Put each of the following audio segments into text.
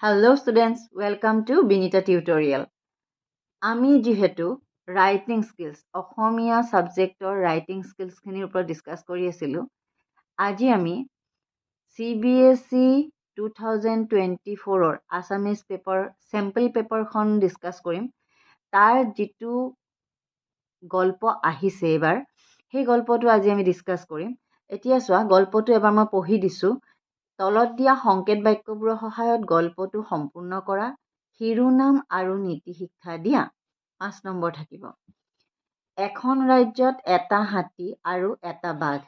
Hello students, welcome to Binita Tutorial. আমি যেহেতু writing skills অসমীয়া সাবজেক্টৰ writing স্কিলছখিনিৰ ওপৰত ডিছকাছ কৰি আছিলোঁ। আজি আমি CBSE 2024 আছামিজ পেপাৰ চেম্পল পেপাৰখন ডিছকাছ কৰিম। তাৰ যিটো গল্প আহিছে এইবাৰ সেই গল্পটো আজি আমি ডিছকাছ কৰিম। এতিয়া চোৱা, গল্পটো এবাৰ মই পঢ়ি দিছোঁ। তলত দিয়া সংকেত বাক্যবোৰৰ সহায়ত গল্পটো সম্পূৰ্ণ কৰা, শিৰোনাম আৰু নীতি শিক্ষা দিয়া। 5 নম্বৰ থাকিব। এখন ৰাজ্যত এটা হাতী আৰু এটা বাঘ।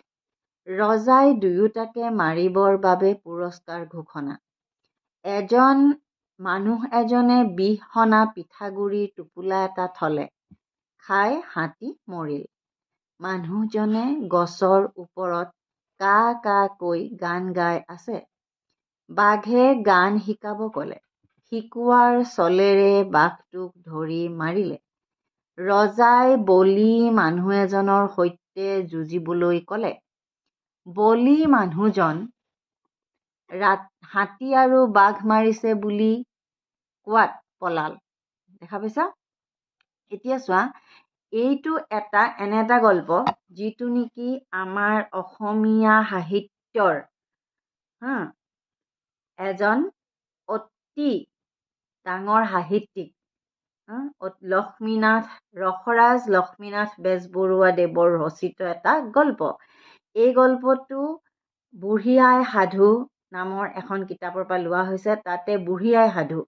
ৰজাই দুয়োটাকে মাৰিবৰ বাবে পুৰস্কাৰ ঘোষণা। মানুহ এজনে 20 সনা পিঠাগুড়িৰ টোপোলা এটা থলে, খাই হাতী মৰিল। মানুহজনে গছৰ ওপৰত কা কা কৈ গান গাই আছে। বাঘে গান শিকাব ক'লে, শিকোৱাৰ চলেৰে বাঘটোক ধৰি মাৰিলে। ৰজাই বলি মানুহ এজনৰ সৈতে যুঁজিবলৈ ক'লে। বলি মানুহজন হাতী আৰু বাঘ মাৰিছে বুলি কোৱাত পলাল। দেখা পাইছা? এতিয়া চোৱা, এইটো এনে এটা গল্প যিটো নেকি আমাৰ অসমীয়া সাহিত্যৰ এজন অতি ডাঙৰ সাহিত্যিক ৰসৰাজ লক্ষ্মীনাথ বেজবৰুৱা দেৱৰ ৰচিত এটা গল্প। এই গল্পটো বুঢ়ী আই সাধু নামৰ এখন কিতাপৰ পৰা লোৱা হৈছে। তাতে বুঢ়ী আই সাধু,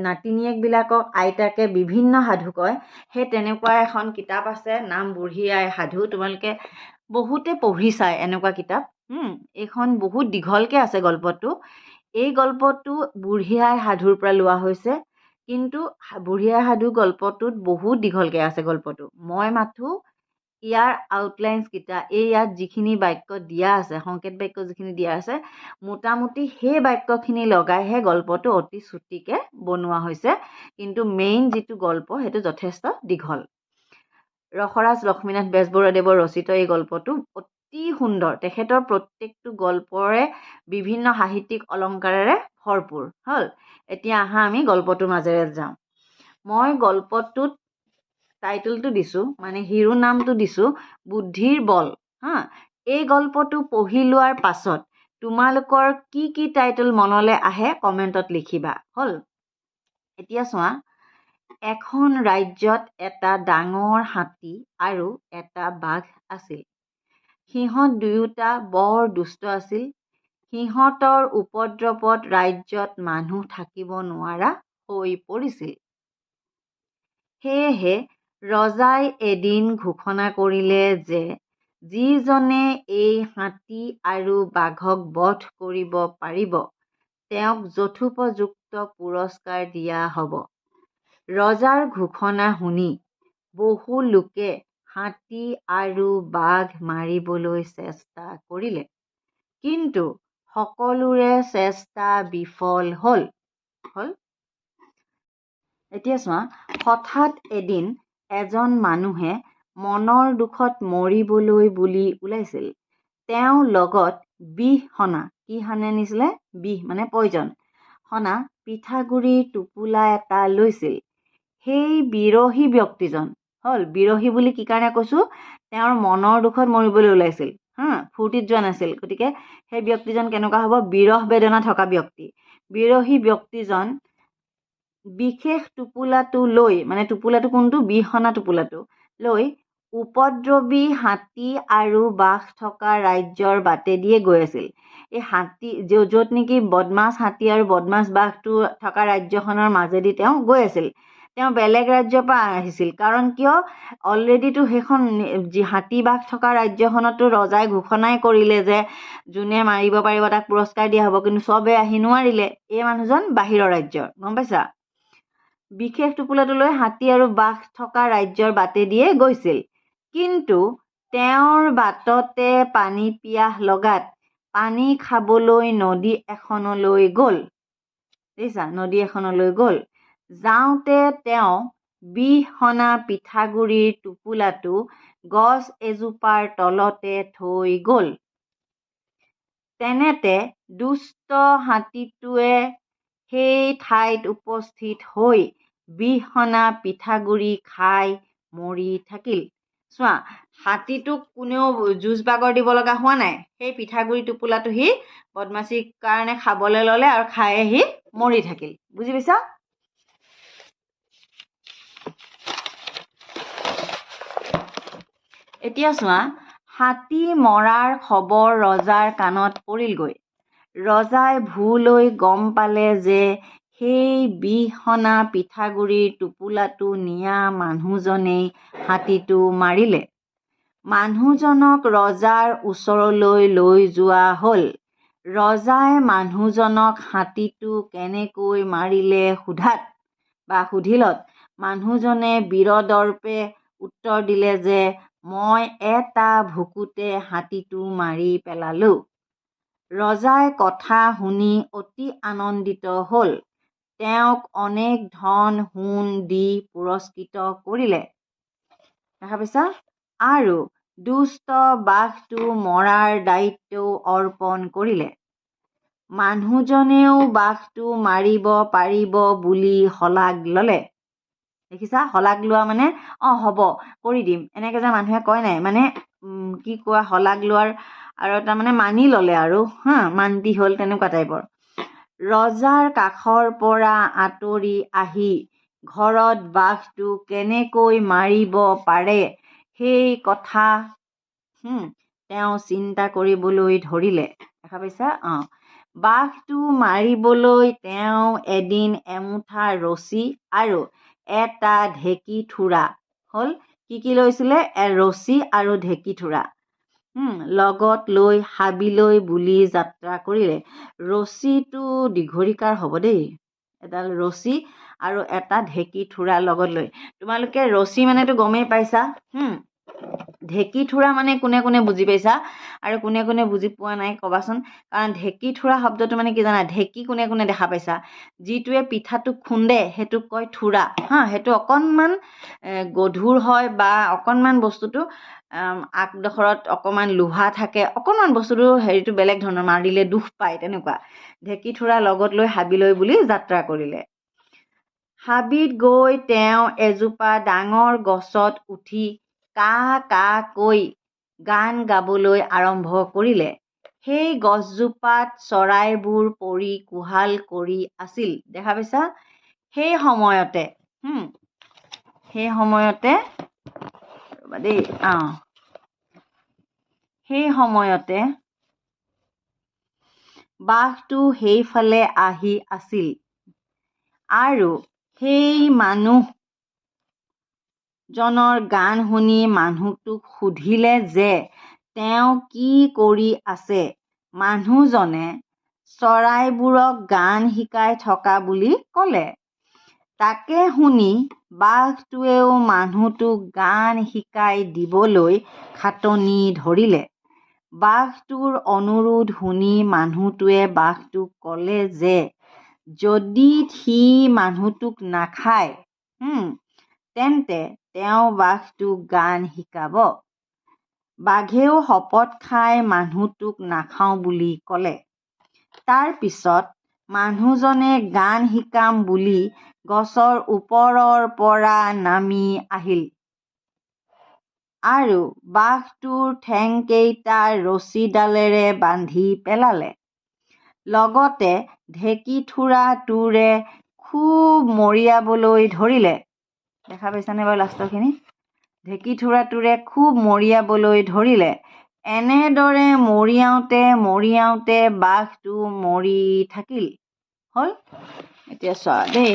নাতিনীয়েকবিলাকক আইতাকে বিভিন্ন সাধু কয়, সেই তেনেকুৱা এখন কিতাপ আছে, নাম বুঢ়ী আই সাধু। তোমালোকে বহুতে পঢ়িছাই এনেকুৱা কিতাপ। এইখন বহুত দীঘলকৈ আছে গল্পটো। এই গল্পটো বুঢ়ী আই সাধুৰ পৰা লোৱা হৈছে, কিন্তু বুঢ়ী আই সাধু গল্পটোত বহুত দীঘলকৈ আছে গল্পটো। মই মাথো ইয়াৰ আউটলাইনছকেইটা, ইয়াত যিখিনি বাক্য দিয়া আছে, সংকেত বাক্য যিখিনি দিয়া আছে, মোটামুটি সেই বাক্যখিনি লগাইহে গল্পটো অতি চুটিকৈ বনোৱা হৈছে, কিন্তু মেইন যিটো গল্প সেইটো যথেষ্ট দীঘল। ৰসৰাজ লক্ষ্মীনাথ বেজবৰুৱাদেৱৰ ৰচিত এই গল্পটো অতি সুন্দৰ। তেখেতৰ প্ৰত্যেকটো গল্পৰে বিভিন্ন সাহিত্যিক অলংকাৰেৰে ভৰপূৰ। হ'ল, এতিয়া আহা আমি গল্পটোৰ মাজেৰে যাওঁ। মই গল্পটোত টাইটেলটো দিছোঁ, মানে শিৰোনামটো দিছোঁ বুদ্ধিৰ বল। এই গল্পটো পঢ়ি লোৱাৰ পাছত তোমালোকৰ কি কি টাইটেল মনলৈ আহে কমেণ্টত লিখিবা। হ'ল, এতিয়া চোৱা, এখন ৰাজ্যত এটা ডাঙৰ হাতী আৰু এটা বাঘ আছিল। সিহঁত দুয়োটা বৰ দুষ্ট আছিল। সিহঁতৰ উপদ্ৰৱত ৰাজ্যত মানুহ থাকিব নোৱাৰা হৈ পৰিছিল। সেয়েহে ৰজাই এদিন ঘোষণা কৰিলে যে যিজনে এই হাতী আৰু বাঘক বধ কৰিব পাৰিব তেওঁক যথোপযুক্ত পুৰস্কাৰ দিয়া হ'ব। ৰজাৰ ঘোষণা শুনি বহু লোকে হাতী আৰু বাঘ মাৰিবলৈ চেষ্টা কৰিলে, কিন্তু সকলোৰে চেষ্টা বিফল হ'ল। এতিয়া চোৱা, হঠাৎ এদিন এজন মানুহে মনৰ দুখত মৰিবলৈ বুলি ওলাইছিল। তেওঁ লগত 20 সনা, কি সানে নিছিলে? 20 মানে পয়জন সনা পিঠাগুড়িৰ টোপোলা এটা লৈছিল। সেই বিৰহী ব্যক্তিজন, বিৰহী বুলি কি কাৰণে কৈছোঁ, তেওঁৰ মনৰ দুখত মৰিবলৈ ওলাইছিল, ফূৰ্তিত যোৱা নাছিল। গতিকে সেই ব্যক্তিজন কেনেকুৱা হ'ব? বিৰহ বেদনা থকা ব্যক্তি। বিৰহী ব্যক্তিজন বিশেষ টোপোলাটো লৈ, মানে টোপোলাটো কোনটো? 20 সনা টোপোলাটো লৈ উপদ্ৰৱী হাতী আৰু বাঘ থকা ৰাজ্যৰ বাটেদিয়ে গৈ আছিল। এই হাতী য'ত নেকি বদমাছ হাতী আৰু বদমাছ বাঘটো থকা ৰাজ্যখনৰ মাজেদি তেওঁ গৈ আছিল। তেওঁ বেলেগ ৰাজ্যৰ পৰা আহিছিল, কাৰণ কিয়? অলৰেডিতো সেইখন হাতী বাঘ থকা ৰাজ্যখনতো ৰজাই ঘোষণাই কৰিলে যে যোনে মাৰিব পাৰিব তাক পুৰস্কাৰ দিয়া হ'ব, কিন্তু চবে আহি নোৱাৰিলে। এই মানুহজন বাহিৰৰ ৰাজ্যৰ, গম পাইছা? বিশেষ টোপোলাটো লৈ হাতী আৰু বাঘ থকা ৰাজ্যৰ বাটেদিয়ে গৈছিল, কিন্তু তেওঁৰ বাটতে পানী পিয়াহ লগাত পানী খাবলৈ নদী এখনলৈ গ'ল। দেখিছা, নদী এখনলৈ গ'ল। যাওঁতে তেওঁ 20 সনা পিঠাগুড়িৰ টোপোলাটো গছ এজোপাৰ তলতে থৈ গ'ল। তেনেতে দুষ্ট হাতীটোৱে সেই ঠাইত উপস্থিত হৈ 20 হনা পিঠাগুৰি খাই মৰি থাকিল। চোৱা, হাতীটোক কোনেও যুঁজ বাগৰ দিব লগা হোৱা নাই। সেই পিঠাগুৰি টোপোলাটো সি বদমাচিৰ কাৰণে খাবলৈ ল'লে আৰু খাই সি মৰি থাকিল। বুজি পাইছা? এতিয়া চোৱা, হাতী মৰাৰ খবৰ ৰজাৰ কাণত পৰিলগৈ। ৰজাই ভুলৈ গম পালে যে সেই 20 হনা পিঠাগুৰিৰ টোপোলাটো নিয়া মানুহজনেই হাতীটো মাৰিলে। মানুহজনক ৰজাৰ ওচৰলৈ লৈ যোৱা হ'ল। ৰজাই মানুহজনক হাতীটো কেনেকৈ মাৰিলে সুধিলত মানুহজনে বীৰদৰ্পে উত্তৰ দিলে যে মই এটা ভুকুতে হাতীটো মাৰি পেলালোঁ। ৰজাই কথা শুনি অতি আনন্দিত হ'ল। তেওঁক অনেক ধন সোণ দি পুৰস্কৃত কৰিলে। দেখা পাইছা? আৰু দুষ্ট বাঘটো মৰাৰ দায়িত্বও অৰ্পণ কৰিলে। মানুহজনেও বাঘটো মাৰিব পাৰিব বুলি শলাগ ল'লে। দেখিছা? শলাগ লোৱা মানে হ'ব কৰি দিম, এনেকৈ যে মানুহে কয় নাই, মানে কি কোৱা, শলাগ লোৱাৰ আৰু তাৰমানে মানি ল'লে আৰু মান্তি হ'ল, তেনেকুৱা টাইপৰ। ৰজাৰ কাষৰ পৰা আঁতৰি আহি ঘৰত বাঘটো কেনেকৈ মাৰিব পাৰে সেই কথা তেওঁ চিন্তা কৰিবলৈ ধৰিলে। দেখা পাইছা? বাঘটো মাৰিবলৈ তেওঁ এদিন এমুঠা ৰছী আৰু এটা ঢেঁকীথোৰা হ'ল। কি লৈছিলে? ৰছী আৰু ঢেঁকীথোৰা লগত লৈ হাবিলৈ বুলি যাত্ৰা কৰিলে। ৰছীটো দীঘৰিকাৰ হ'ব দেই, এডাল ৰছী আৰু এটা ঢেঁকীথোৰা লগত লৈ। তোমালোকে ৰছী মানেতো গমেই পাইছা, ঢেঁকীথোৰা মানে কোনে কোনে বুজি পাইছা আৰু কোনে কোনে বুজি পোৱা নাই ক'বাচোন। কাৰণ ঢেঁকীথোৰা শব্দটো মানে কি জানা? ঢেঁকী কোনে কোনে দেখা পাইছা? যিটোৱে পিঠাটো খুন্দে সেইটোক কয় থোৰা। সেইটো অকণমান গধুৰ হয় বা অকণমান বস্তুটো আগডোখৰত অকণমান লোহা থাকে, অকণমান বস্তুটো হেৰিটো বেলেগ ধৰণৰ, মাৰিলে দুখ পায়, তেনেকুৱা। ঢেঁকীথোৰা লগত লৈ হাবিলৈ বুলি যাত্ৰা কৰিলে। হাবিত গৈ তেওঁ এজোপা ডাঙৰ গছত উঠি কা কা কৈ গান গাবলৈ আৰম্ভ কৰিলে। সেই গছজোপাত চৰাইবোৰ পৰি কোহাল কৰি আছিল। দেখা পাইছা? সেই সময়তে বাঘটো সেইফালে আহি আছিল আৰু সেই মানুহজনৰ গান শুনি মানুহটোক সুধিলে যে তেওঁ কি কৰি আছে। মানুহজনে চৰাইবোৰক গান শিকাই থকা বুলি ক'লে। তাকে শুনি বাঘটোৱেও মানুহটোক গান শিকাই দিবলৈ খাটনি ধৰিলে। বাঘটোৰ অনুৰোধ শুনি মানুহটোৱে বাঘটোক ক'লে যে যদি সি মানুহটোক নাখায় তেন্তে তেওঁ বাঘটোক গান শিকাব। বাঘেও শপত খাই মানুহটোক নাখাওঁ বুলি ক'লে। তাৰ পিছত মানুহজনে গান শিকাম বুলি গছৰ ওপৰৰ পৰা নামি আহিল আৰু বাঘটোৰ ঠেংকেইটা ৰছীডালেৰে বান্ধি পেলালে। লগতে ঢেঁকীথোৰাটোৰে খুব মৰিয়াবলৈ ধৰিলে। দেখা পাইছানে বাৰু লাষ্টৰখিনি? ঢেঁকীথোৰাটোৰে খুব মৰিয়াবলৈ ধৰিলে। এনেদৰে মৰিয়াওঁতে বাঘটো মৰি থাকিল। হ'ল? এতিয়া চোৱা দেই,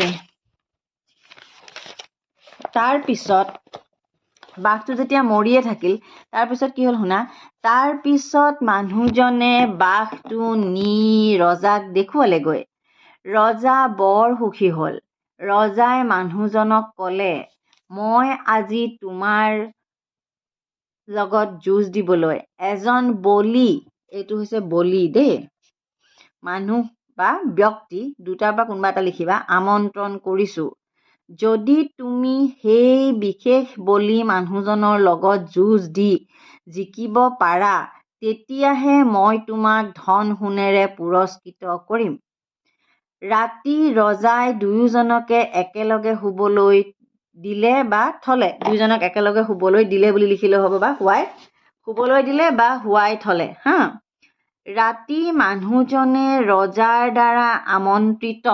তাৰপিছত বাঘটো যেতিয়া মৰিয়ে থাকিল, তাৰপিছত কি হ'ল শুনা। তাৰপিছত মানুহজনে বাঘটো নি ৰজাক দেখুৱালেগৈ। ৰজা বৰ সুখী হ'ল। ৰজাই মানুহজনক ক'লে মই আজি তোমাৰ লগত যুঁজ দিবলৈ এজন বলি, এইটো হৈছে বলি দেই, মানুহ বা ব্যক্তি, দুটাৰ পৰা কোনোবা এটা লিখিবা, আমন্ত্ৰণ কৰিছোঁ। যদি তুমি সেই বিশেষ বলি মানুহজনৰ লগত যুঁজ দি জিকিব পাৰা তেতিয়াহে মই তোমাক ধন সোণেৰে পুৰস্কৃত কৰিম। ৰাতি ৰজাই দুয়োজনকে একেলগে শুবলৈ দিলে বা থলে, দুয়োজনক একেলগে শুবলৈ দিলে বুলি লিখিলেও হ'ব, বা শুবলৈ দিলে বা শুৱাই থলে হা। ৰাতি মানুহজনে ৰজাৰ দ্বাৰা আমন্ত্ৰিত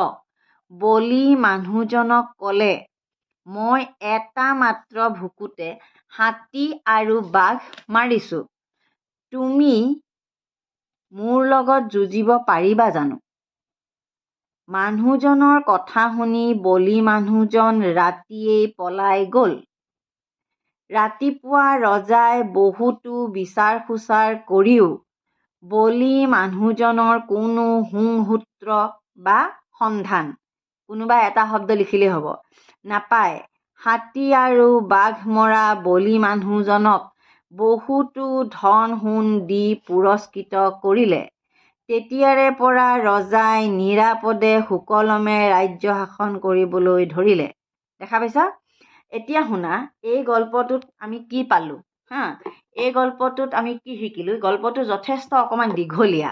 বলি মানুহজনক ক'লে, মই এটা মাত্ৰ ভুকুতে হাতী আৰু বাঘ মাৰিছো, তুমি মোৰ লগত যুঁজিব পাৰিবা জানো? মানুহজনৰ কথা শুনি বলি মানুহজন ৰাতিয়েই পলাই গ'ল। ৰাতিপুৱা ৰজাই বহুতো বিচাৰ খোচাৰ কৰিও বলি মানুহজনৰ কোনো সূত্ৰ বা সন্ধান, কোনোবা এটা শব্দ লিখিলেই হ'ব, নাপায়। হাতী আৰু বাঘ মৰা বলি মানুহজনক বহুতো ধন সোণ দি পুৰস্কৃত কৰিলে। তেতিয়াৰে পৰা ৰজাই নিৰাপদে সুকলমে ৰাজ্য শাসন কৰিবলৈ ধৰিলে। দেখা পাইছা? এতিয়া শুনা, এই গল্পটোত আমি কি পালো হা, এই গল্পটোত আমি কি শিকিলো? গল্পটো যথেষ্ট অকণমান দীঘলীয়া,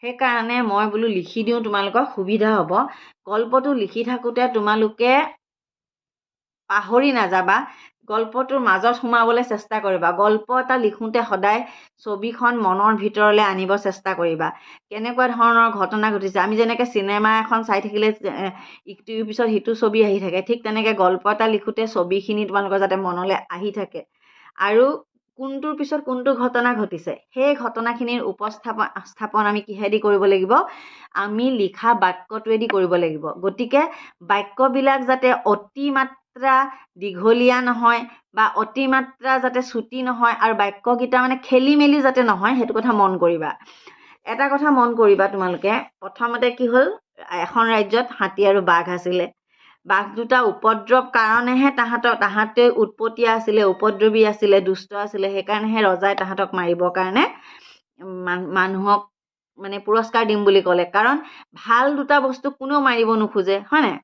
সেইকাৰণে মই বোলো লিখি দিওঁ, তোমালোকৰ সুবিধা হ'ব। গল্পটো লিখি থাকোঁতে তোমালোকে পাহৰি নাযাবা, গল্পটোৰ মাজত সোমাবলৈ চেষ্টা কৰিবা। গল্প এটা লিখোঁতে সদায় ছবিখন মনৰ ভিতৰলৈ আনিব চেষ্টা কৰিবা। কেনেকুৱা ধৰণৰ ঘটনা ঘটিছে, আমি যেনেকৈ চিনেমা এখন চাই থাকিলে ইটোৰ পিছত সিটো ছবি আহি থাকে, ঠিক তেনেকৈ গল্প এটা লিখোঁতে ছবিখিনি তোমালোকৰ যাতে মনলৈ আহি থাকে, আৰু কোনটোৰ পিছত কোনটো ঘটনা ঘটিছে সেই ঘটনাখিনিৰ উপস্থাপন আমি কিহেদি কৰিব লাগিব? আমি লিখা বাক্যটোৱেদি কৰিব লাগিব। গতিকে বাক্যবিলাক যাতে অতিমাত্ৰা দীঘলীয়া নহয় বা অতিমাত্ৰা যাতে চুটি নহয়, আৰু বাক্যকেইটা মানে খেলি মেলি যাতে নহয়, সেইটো কথা মন কৰিবা। এটা কথা মন কৰিবা তোমালোকে, প্ৰথমতে কি হ'ল, এখন ৰাজ্যত হাতী আৰু বাঘ আছিলে। বাঘ দুটা উপদ্ৰৱ কাৰণেহে তাহাঁতে উৎপতীয়া আছিলে, উপদ্ৰৱী আছিলে, দুষ্ট আছিলে, সেইকাৰণেহে ৰজাই তাহাঁতক মাৰিবৰ কাৰণে মানুহক মানে পুৰস্কাৰ দিম বুলি ক'লে। কাৰণ ভাল দুটা বস্তু কোনেও মাৰিব নোখোজে, হয় নাই?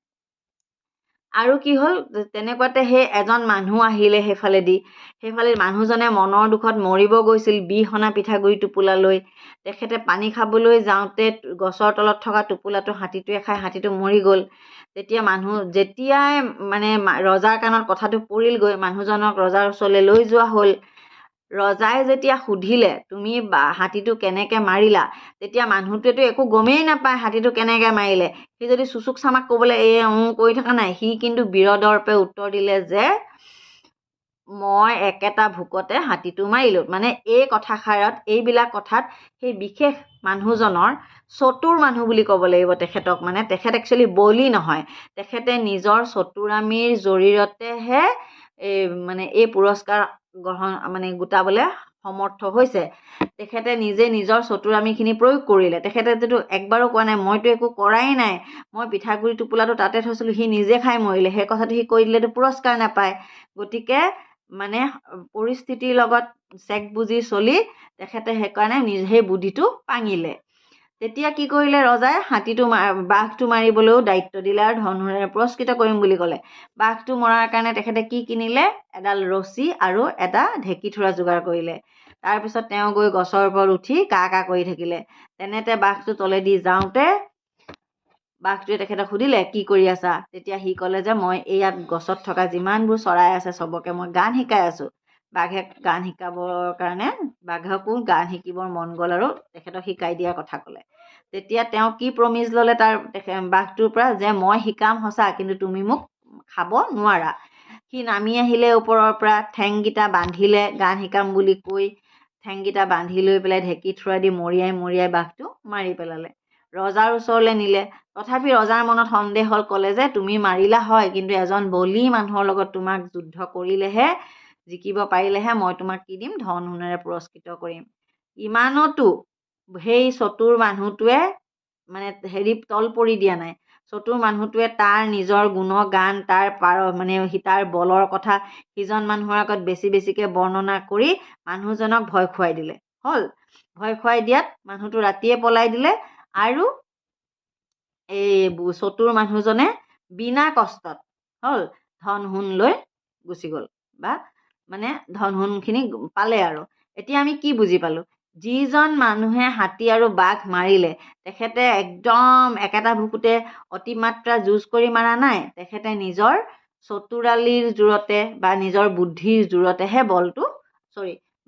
আৰু কি হ'ল, তেনেকুৱাতে সেই এজন মানুহ আহিলে সেইফালে মানুহজনে মনৰ দুখত মৰিব গৈছিল বিহনা পিঠাগুৰি টোপোলা লৈ। তেখেতে পানী খাবলৈ যাওঁতে গছৰ তলত থকা টোপোলাটো হাতীটোৱে খাই হাতীটো মৰি গ'ল। যেতিয়াই মানে ৰজাৰ কাণত কথাটো পৰিলগৈ, মানুহজনক ৰজাৰ ওচৰলৈ লৈ যোৱা হ'ল। ৰজাই যেতিয়া সুধিলে তুমি হাতীটো কেনেকৈ মাৰিলা, তেতিয়া মানুহটোৱেতো একো গমেই নাপায় হাতীটো কেনেকৈ মাৰিলে। সি যদি চুচুক চামাক ক'বলৈ কৰি থকা নাই, সি কিন্তু বীৰদৰ্পে উত্তৰ দিলে যে মই একেটা ভোকতে হাতীটো মাৰিলোঁ। মানে এই কথাষাৰত, এইবিলাক কথাত সেই বিশেষ মানুহজনৰ, চতুৰ মানুহ বুলি ক'ব লাগিব তেখেতক, মানে তেখেত একচুৱেলি বলি নহয়, তেখেতে নিজৰ চতুৰামীৰ জৰিয়তেহে এই পুৰস্কাৰ গোটাবলৈ সমৰ্থ হৈছে। তেখেতে নিজে নিজৰ চতুৰামীখিনি প্ৰয়োগ কৰিলে। তেখেতে যিটো একবাৰো কোৱা নাই মইতো একো কৰাই নাই, মই পিঠাগুৰি টোপোলাটো তাতে থৈছিলোঁ, সি নিজে খাই মৰিলে, সেই কথাটো সি কৈ দিলেতো পুৰস্কাৰ নাপায়। গতিকে মানে পৰিস্থিতিৰ লগত চেক বুজি চলি তেখেতে সেইকাৰণে সেই বুদ্ধিটো পাঙিলে। তেতিয়া কি কৰিলে ৰজাই, বাঘটো মাৰিবলৈও দায়িত্ব দিলে আৰু ধন সোণেৰে পুৰস্কৃত কৰিম বুলি ক'লে। বাঘটো মৰাৰ কাৰণে তেখেতে কি কিনিলে? এডাল ৰছী আৰু এটা ঢেঁকীথোৰা যোগাৰ কৰিলে। তাৰপিছত তেওঁ গৈ গছৰ ওপৰত উঠি কা কা কৰি থাকিলে। তেনেতে বাঘটো তলেদি যাওঁতে বাঘটোৱে তেখেতক সুধিলে, কি কৰি আছা? তেতিয়া সি ক'লে যে মই ইয়াত গছত থকা যিমানবোৰ চৰাই আছে চবকে মই গান শিকাই আছোঁ। বাঘে গান শিকাবৰ কাৰণে বাঘকো গান শিকিবৰ মন গ'ল আৰু তেখেতক শিকাই দিয়াৰ কথা ক'লে। তেতিয়া তেওঁ কি প্ৰমিজ ল'লে বাঘটোৰ পৰা, যে মই শিকাম সঁচা, কিন্তু তুমি মোক খাব নোৱাৰা। সি নামি আহিলে ওপৰৰ পৰা, ঠেংকেইটা বান্ধিলে, গান শিকাম বুলি কৈ ঠেংকেইটা বান্ধি লৈ পেলাই ঢেঁকীথোৰা দি মৰিয়াই বাঘটো মাৰি পেলালে। ৰজাৰ ওচৰলৈ নিলে, তথাপি ৰজাৰ মনত সন্দেহ হ'ল। ক'লে যে তুমি মাৰিলা হয়, কিন্তু এজন বলি মানুহৰ লগত তোমাক যুদ্ধ কৰিলেহে, জিকিব পাৰিলেহে মই তোমাক কি দিম? ধন সোণেৰে পুৰস্কৃত কৰিম। ইমানতো সেই চতুৰ মানুহটোৱে মানে তল পৰি দিয়া নাই। চতুৰ মানুহটোৱে তাৰ নিজৰ গুণগান, তাৰ বলৰ কথা সিজন মানুহৰ আগত বেছিকৈ বৰ্ণনা কৰি মানুহজনক ভয় খুৱাই দিলে। হ'ল, ভয় খুৱাই দিয়াত মানুহটো ৰাতিয়ে পলাই দিলে, আৰু এই চতুৰ মানুহজনে বিনা কষ্টত হ'ল ধন সোণ লৈ গুচি গ'ল, বা মানে ধন সোণখিনি পালে। আৰু এতিয়া আমি কি বুজি পালোঁ? যিজন মানুহে হাতী আৰু বাঘ মাৰিলে তেখেতে একদম একেটা বুকুতে অতিমাত্ৰা যুঁজ কৰি মাৰা নাই, তেখেতে নিজৰ চতুৰালিৰ জোৰতে বা নিজৰ বুদ্ধিৰ জোৰতেহে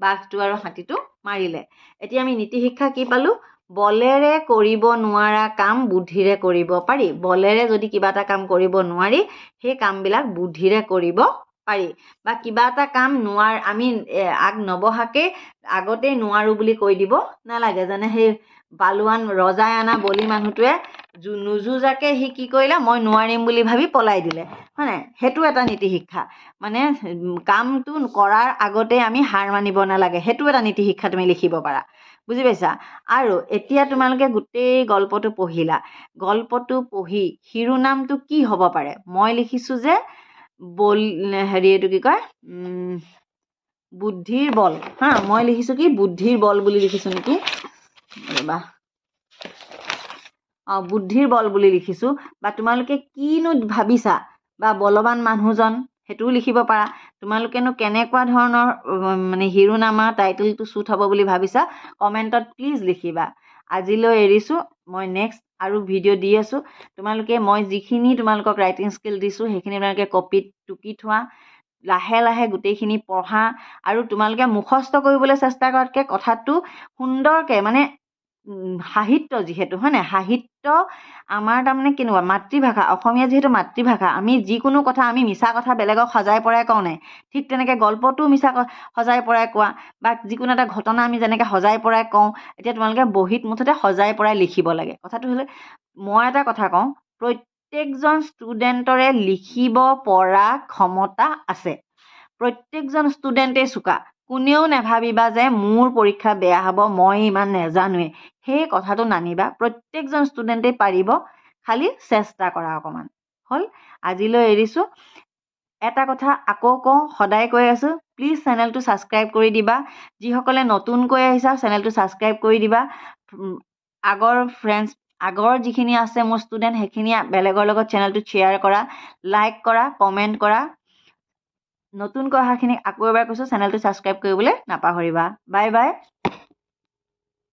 বাঘটো আৰু হাতীটো মাৰিলে। এতিয়া আমি নীতি শিক্ষা কি পালো? বলেৰে কৰিব নোৱাৰা কাম বুদ্ধিৰে কৰিব পাৰি। বলেৰে যদি কিবা এটা কাম কৰিব নোৱাৰি, সেই কামবিলাক বুদ্ধিৰে কৰিব পাৰি। বা কিবা এটা কাম আমি আগ নবহাকে আগতেই নোৱাৰো বুলি কৈ দিব নালাগে। যেনে সেই বালোৱান ৰজাই অনা বলি মানুহটোৱে নুযুঁজাকে সি কি কৰিলে, মই নোৱাৰিম বুলি ভাবি পলাই দিলে, হয় নাই? সেইটো এটা নীতি শিক্ষা। মানে কামটো কৰাৰ আগতে আমি হাৰ মানিব নালাগে, সেইটো এটা নীতি শিক্ষা তুমি লিখিব পাৰা। বুজি পাইছা? আৰু এতিয়া তোমালোকে গোটেই গল্পটো পঢ়িলা। গল্পটো পঢ়ি শিৰোনামটো কি হ'ব পাৰে? মই লিখিছো যে এইটো কি কয়, বুদ্ধিৰ বল। মই লিখিছো কি বুদ্ধিৰ বল বুলি লিখিছো নেকি, বুদ্ধিৰ বল বুলি লিখিছো। বা তোমালোকে কিনো ভাবিছা, বা বলৱান মানুহজন, সেইটোও লিখিব পাৰা। তোমালোকেনো কেনেকুৱা ধৰণৰ মানে শিৰোনামা টাইটেলটো চুট হ'ব বুলি ভাবিছা, কমেণ্টত প্লিজ লিখিবা। আজিলৈ এৰিছো। মই নেক্সট আৰু ভিডিঅ' দি আছো। তোমালোকে মই যিখিনি তোমালোকক ৰাইটিং স্কিল দিছো সেইখিনি তোমালোকে কপিত টুকি থোৱা, লাহে লাহে গোটেইখিনি পঢ়া। আৰু তোমালোকে মুখস্থ কৰিবলৈ চেষ্টা কৰাতকৈ কথাটো সুন্দৰকৈ, মানে সাহিত্য যিহেতু, হয় নাই, সাহিত্য আমাৰ তাৰমানে কেনেকুৱা, মাতৃভাষা, অসমীয়া যিহেতু মাতৃভাষা, আমি যিকোনো কথা আমি মিছা কথা বেলেগক সজাই পৰাই কওঁ নাই, ঠিক তেনেকৈ গল্পটো মিছা সজাই পৰাই কোৱা, বা যিকোনো এটা ঘটনা আমি যেনেকৈ সজাই পৰাই কওঁ। এতিয়া তোমালোকে বহীত মুঠতে সজাই পৰাই লিখিব লাগে। কথাটো হ'লে, মই এটা কথা কওঁ, প্ৰত্যেকজন ষ্টুডেণ্টৰে লিখিব পৰা ক্ষমতা আছে। প্ৰত্যেকজন ষ্টুডেণ্টেই চোকা। কোনেও নাভাবিবা যে মোৰ পৰীক্ষা বেয়া হ'ব, মই ইমান নেজানোৱে, সেই কথাটো নানিবা। প্ৰত্যেকজন ষ্টুডেণ্টেই পাৰিব, খালি চেষ্টা কৰা অকণমান। হ'ল, আজিলৈ এৰিছোঁ। এটা কথা আকৌ কওঁ, সদায় কৈ আছোঁ, প্লিজ চেনেলটো ছাবস্ক্ৰাইব কৰি দিবা। যিসকলে নতুনকৈ আহিছা চেনেলটো ছাবস্ক্ৰাইব কৰি দিবা। আগৰ যিখিনি আছে মোৰ ষ্টুডেণ্ট, সেইখিনি বেলেগৰ লগত চেনেলটো শ্বেয়াৰ কৰা, লাইক কৰা, কমেণ্ট কৰা। নতুনকৈ অহাখিনিক আকৌ এবাৰ কৈছোঁ, চেনেলটো ছাবস্ক্ৰাইব কৰিবলৈ নাপাহৰিবা। Bye bye.